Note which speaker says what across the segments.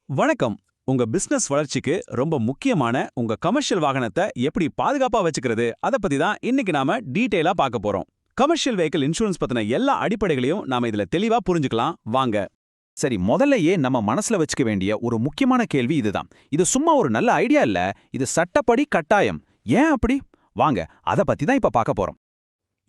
Speaker 1: வணக்கம். உங்க பிசினஸ் வளர்ச்சிக்கு ரொம்ப முக்கியமான உங்க கமர்ஷியல் வாகனத்தை எப்படி பாதுகாப்பா வச்சுக்கிறது அத பத்தி தான் இன்னைக்கு நாம டீடைலா பார்க்க போறோம். கமர்ஷியல் வெஹிக்கிள் இன்சூரன்ஸ் பத்தின எல்லா அடிப்படைகளையும் நாம இதுல தெளிவா புரிஞ்சுக்கலாம் வாங்க.
Speaker 2: சரி, முதல்லயே நம்ம மனசுல வச்சுக்க வேண்டிய ஒரு முக்கியமான கேள்வி இதுதான். இது சும்மா ஒரு நல்ல ஐடியா இல்ல, இது சட்டப்படி கட்டாயம். ஏன் அப்படி? வாங்க, அத பத்தி தான் இப்ப பார்க்க போறோம்.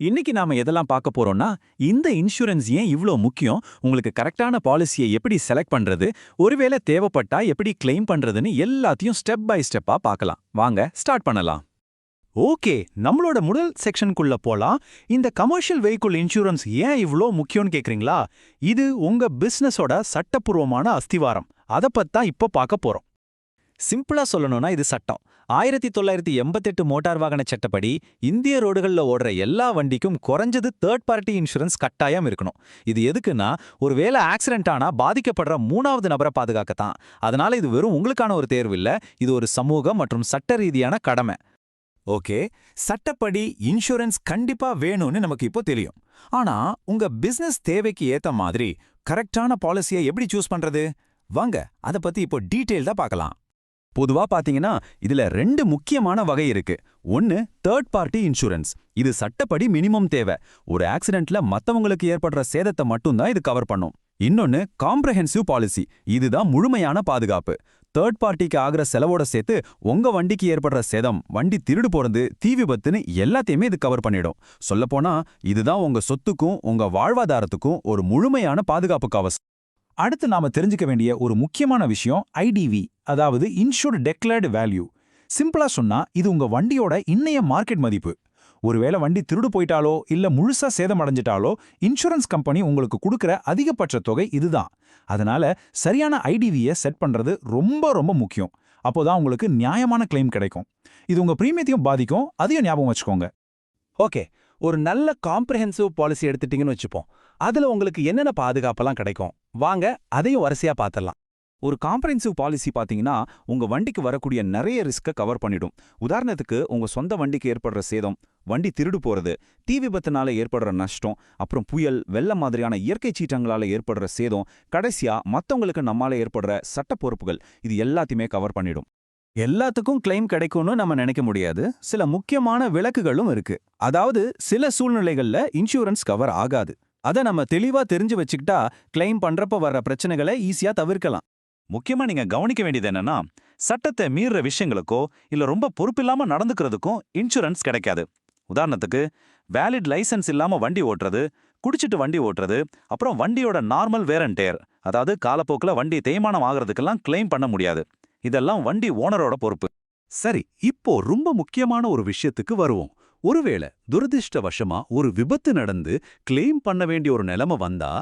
Speaker 2: இன்னைக்கு நாம எதெல்லாம் பார்க்க போறோம்னா, இந்த இன்சூரன்ஸ் ஏன் இவ்ளோ முக்கியம், உங்களுக்கு கரெக்டான பாலிசியை எப்படி செலக்ட் பண்றது, ஒருவேளை தேவைப்பட்டா எப்படி கிளைம் பண்றதுன்னு எல்லாத்தையும் ஸ்டெப் பை ஸ்டெப்பா பார்க்கலாம். வாங்க ஸ்டார்ட் பண்ணலாம்.
Speaker 3: ஓகே, நம்மளோட முதல் செக்ஷனுக்குள்ள போலாம். இந்த கமர்ஷியல் வெஹிக்கிள் இன்சூரன்ஸ் ஏன் இவ்ளோ முக்கியம்னு கேக்குறீங்களா? இது உங்க பிசினஸோட சட்டப்பூர்வமான அஸ்திவாரம். அத பத்தி தான் இப்போ பார்க்க போறோம்.
Speaker 2: சிம்பிளா சொல்லணும்னா இது சட்டம். 1988 மோட்டார் வாகன சட்டப்படி இந்திய ரோடுகள்ல ஓடுற எல்லா வண்டிக்கும் குறைஞ்சது தேர்ட் பார்ட்டி இன்சூரன்ஸ் கட்டாயம் இருக்கணும். இது எதுக்குன்னா, ஒருவேளை ஆக்சிடென்ட் ஆனா பாதிக்கப்படுற மூணாவது நபரை பாதுகாக்கத்தான். அதனால இது வெறும் உங்களுக்கான ஒரு தேர்வு இல்ல, இது ஒரு சமூக மற்றும் சட்ட ரீதியான கடமை.
Speaker 3: ஓகே, சட்டப்படி இன்சூரன்ஸ் கண்டிப்பா வேணும்னு நமக்கு இப்போ தெரியும். ஆனா உங்க பிசினஸ் தேவைக்கு ஏத்த மாதிரி கரெக்டான பாலிசியை எப்படி சூஸ் பண்றது? வாங்க அத பத்தி இப்போ டீடைல்டா பார்க்கலாம்.
Speaker 1: பொதுவா பாத்தீங்கன்னா இதுல ரெண்டு முக்கியமான வகை இருக்கு. ஒன்னு தேர்ட் பார்ட்டி இன்சூரன்ஸ். இது சட்டப்படி மினிமம் தேவை. ஒரு ஆக்சிடென்ட்ல மத்தவங்களுக்கு ஏற்படுற சேதத்தை மட்டும்தான் இது கவர் பண்ணும். இன்னொன்னு காம்ப்ரஹென்சிவ் பாலிசி. இதுதான் முழுமையான பாதுகாப்பு. தேர்ட் பார்ட்டிக்கு ஆகிற செலவோட சேர்த்து உங்க வண்டிக்கு ஏற்படுற சேதம், வண்டி திருடு போறது, தீ விபத்துன்னு எல்லாத்தையுமே இது கவர் பண்ணிடும். சொல்லப்போனா இதுதான் உங்க சொத்துக்கும் உங்க வாழ்வாதாரத்துக்கும் ஒரு முழுமையான பாதுகாப்பு கவசம்.
Speaker 3: அடுத்து நாம தெரிஞ்சுக்க வேண்டிய ஒரு முக்கியமான விஷயம் ஐடிவி, அதாவது இன்சூர்ட் டெக்ளேர்டு வேல்யூ. சிம்பிளா சொன்னா இது உங்க வண்டியோட இன்னைய மார்க்கெட் மதிப்பு. ஒருவேளை வண்டி திருடு போயிட்டாலோ இல்ல முழுசா சேதமடைஞ்சிட்டாலோ இன்சூரன்ஸ் கம்பெனி உங்களுக்கு கொடுக்கிற அதிகபட்ச தொகை இதுதான். அதனால சரியான ஐடிவியை செட் பண்றது ரொம்ப ரொம்ப முக்கியம். அப்போதான் உங்களுக்கு நியாயமான கிளைம் கிடைக்கும். இது உங்க பிரீமியத்தையும் பாதிக்கும், அதையும் ஞாபகம் வச்சுக்கோங்க.
Speaker 2: ஓகே, ஒரு நல்ல காம்ப்ரஹென்சிவ் பாலிசி எடுத்துட்டீங்கன்னு வச்சுப்போம். அதுல உங்களுக்கு என்னென்ன பாதுகாப்பெல்லாம் கிடைக்கும், வாங்க அதையும் வரிசையா பார்த்துடலாம். ஒரு காம்ப்ரஹென்சிவ் பாலிசி பாத்தீங்கன்னா உங்க வண்டிக்கு வரக்கூடிய நிறைய ரிஸ்க்கை கவர் பண்ணிடும். உதாரணத்துக்கு, உங்க சொந்த வண்டிக்கு ஏற்படுற சேதம், வண்டி திருடு போறது, தீ விபத்துனால ஏற்படுற நஷ்டம், அப்புறம் புயல், வெள்ளம் மாதிரியான இயற்கை சீற்றங்களால ஏற்படுற சேதம், கடைசியா மத்தவங்களுக்கு நம்மால ஏற்படுற சட்ட பொறுப்புகள், இது எல்லாத்தையுமே கவர் பண்ணிடும்.
Speaker 1: எல்லாத்துக்கும் கிளைம் கிடைக்கும்னு நம்ம நினைக்க முடியாது. சில முக்கியமான விலக்குகளும் இருக்கு. அதாவது சில சூழ்நிலைகள்ல இன்சூரன்ஸ் கவர் ஆகாது. அத நம்ம தெளிவா தெரிஞ்சு வச்சுக்கிட்டா கிளைம் பண்றப்ப வர்ற பிரச்சனைகளை ஈஸியா தவிர்க்கலாம்.
Speaker 2: முக்கியமா நீங்க கவனிக்க வேண்டியது என்னன்னா, சட்டத்தை மீறுற விஷயங்களுக்கோ இல்ல ரொம்ப பொறுப்பில்லாம நடந்துக்கிறதுக்கும் இன்சூரன்ஸ் கிடைக்காது. உதாரணத்துக்கு, வேலிட் லைசன்ஸ் இல்லாம வண்டி ஓட்டுறது, குடிச்சிட்டு வண்டி ஓட்டுறது, அப்புறம் வண்டியோட நார்மல் வேர் அண்ட் டேர், அதாவது காலப்போக்குல வண்டி தேய்மானம் ஆகிறதுக்கெல்லாம் கிளைம் பண்ண முடியாது. இதெல்லாம் வண்டி ஓனரோட பொறுப்பு.
Speaker 1: சரி, இப்போ ரொம்ப முக்கியமான ஒரு விஷயத்துக்கு வருவோம். ஒருவேளை துரதிர்ஷ்டவசமா ஒரு விபத்து நடந்து கிளைம் பண்ண வேண்டிய ஒரு நிலைமை வந்தா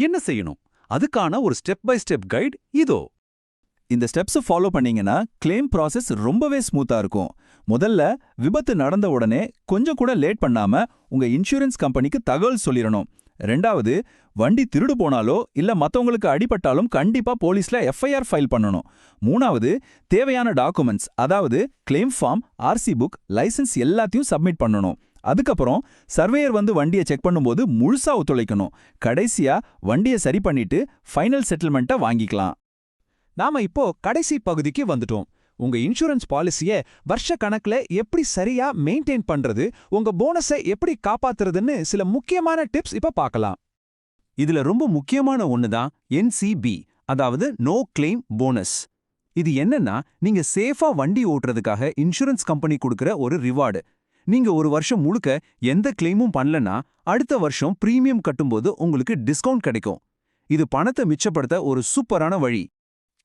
Speaker 1: என்ன செய்யணும்? அதுக்கான ஒரு ஸ்டெப் பை ஸ்டெப் கைட் இதோ. இந்த ஸ்டெப்ஸ் ஃபாலோ பண்ணீங்கன்னா கிளைம் ப்ராசஸ் ரொம்பவே ஸ்மூத்தா இருக்கும். முதல்ல, விபத்து நடந்த உடனே கொஞ்சம் கூட லேட் பண்ணாம உங்க இன்சூரன்ஸ் கம்பெனிக்கு தகவல் சொல்லிடணும். ரெண்டாவது, வண்டி திருடு போனாலோ இல்ல மத்தவங்களுக்கு அடிபட்டாலும் கண்டிப்பா போலீஸ்ல எஃப்ஐஆர் ஃபைல் பண்ணணும். மூணாவது, தேவையான டாக்குமெண்ட்ஸ், அதாவது claim form, RC book, licence எல்லாத்தையும் சப்மிட் பண்ணணும். அதுக்கப்புறம் சர்வேயர் வந்து வண்டியை செக் பண்ணும்போது முழுசா ஒத்துழைக்கணும். கடைசியா வண்டியை சரி பண்ணிட்டு ஃபைனல் செட்டில்மெண்ட்டை வாங்கிக்கலாம்.
Speaker 3: நாம இப்போ கடைசி பகுதிக்கு வந்துட்டோம். உங்க இன்சூரன்ஸ் பாலிசியை வருஷ கணக்குல எப்படி சரியா மெயின்டைன் பண்றது, உங்க போனஸை எப்படி காப்பாத்துறதுன்னு சில முக்கியமான டிப்ஸ் இப்ப பார்க்கலாம்.
Speaker 1: இதுல ரொம்ப முக்கியமான ஒண்ணுதான் NCB, அதாவது நோ கிளைம் போனஸ். இது என்னன்னா, நீங்க சேஃபா வண்டி ஓட்டுறதுக்காக இன்சூரன்ஸ் கம்பெனி கொடுக்கிற ஒரு ரிவார்டு. நீங்க ஒரு வருஷம் முழுக்க எந்த கிளைமும் பண்ணலனா அடுத்த வருஷம் பிரீமியம் கட்டும்போது உங்களுக்கு டிஸ்கவுண்ட் கிடைக்கும். இது பணத்தை மிச்சப்படுத்த ஒரு சூப்பரான வழி.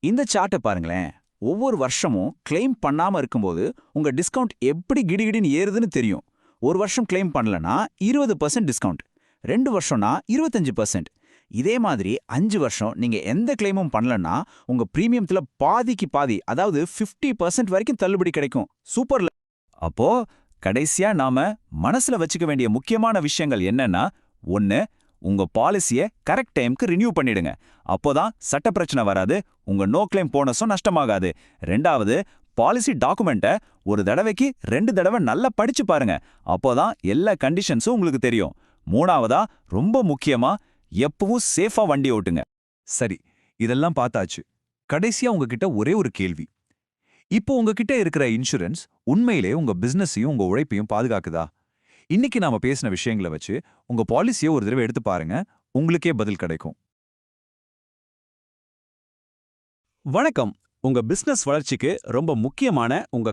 Speaker 2: இந்த சார்ட்டை பாருங்களேன். ஒவ்வொரு வருஷமும் கிளைம் பண்ணாம இருக்கும்போது உங்க டிஸ்கவுண்ட் எப்படி கிடிகிடின்னு ஏறுதுன்னு தெரியும். ஒரு வருஷம் கிளைம் பண்ணலனா 20% டிஸ்கவுண்ட், 2 வருஷம்னா 25%. இதே மாதிரி 5 வருஷம் நீங்க எந்த கிளைமும் பண்ணலனா உங்க பிரீமியத்துல பாதிக்கு பாதி, அதாவது 50% வரைக்கும் தள்ளுபடி கிடைக்கும். சூப்பர்ல. அப்போ கடைசியா நாம மனசுல வச்சுக்க வேண்டிய முக்கியமான விஷயங்கள் என்னன்னா, 1, உங்க பாலிசியை கரெக்ட் டைம்க்கு ரினியூ பண்ணிடுங்க. அப்போதான் சட்ட பிரச்சனை வராது, உங்க நோ கிளைம் போனஸும் நஷ்டமாகாது. 2வது, பாலிசி டாக்குமெண்ட்டை ஒரு தடவைக்கு 2 தடவை நல்லா படிச்சு பாருங்க. அப்போதான் எல்லா கண்டிஷன்ஸும் உங்களுக்கு தெரியும். 3வதா, ரொம்ப முக்கியமா, எப்பவும் சேஃபா வண்டி ஓட்டுங்க.
Speaker 1: சரி, இதெல்லாம் பார்த்தாச்சு.
Speaker 4: கடைசியா உங்ககிட்ட ஒரே ஒரு கேள்வி. இப்போ உங்ககிட்ட இருக்கிற இன்சூரன்ஸ் உண்மையிலே உங்க பிசினஸையும் உங்க உழைப்பையும் பாதுகாக்குதா? இன்னைக்கு நாம பேசின விஷயங்களை வச்சு உங்க பாலிசியை ஒரு தடவை எடுத்து பாருங்க, உங்களுக்கே பதில் கிடைக்கும்.
Speaker 1: வணக்கம். உங்க பிசினஸ் வளர்ச்சிக்கு ரொம்ப முக்கியமான உங்க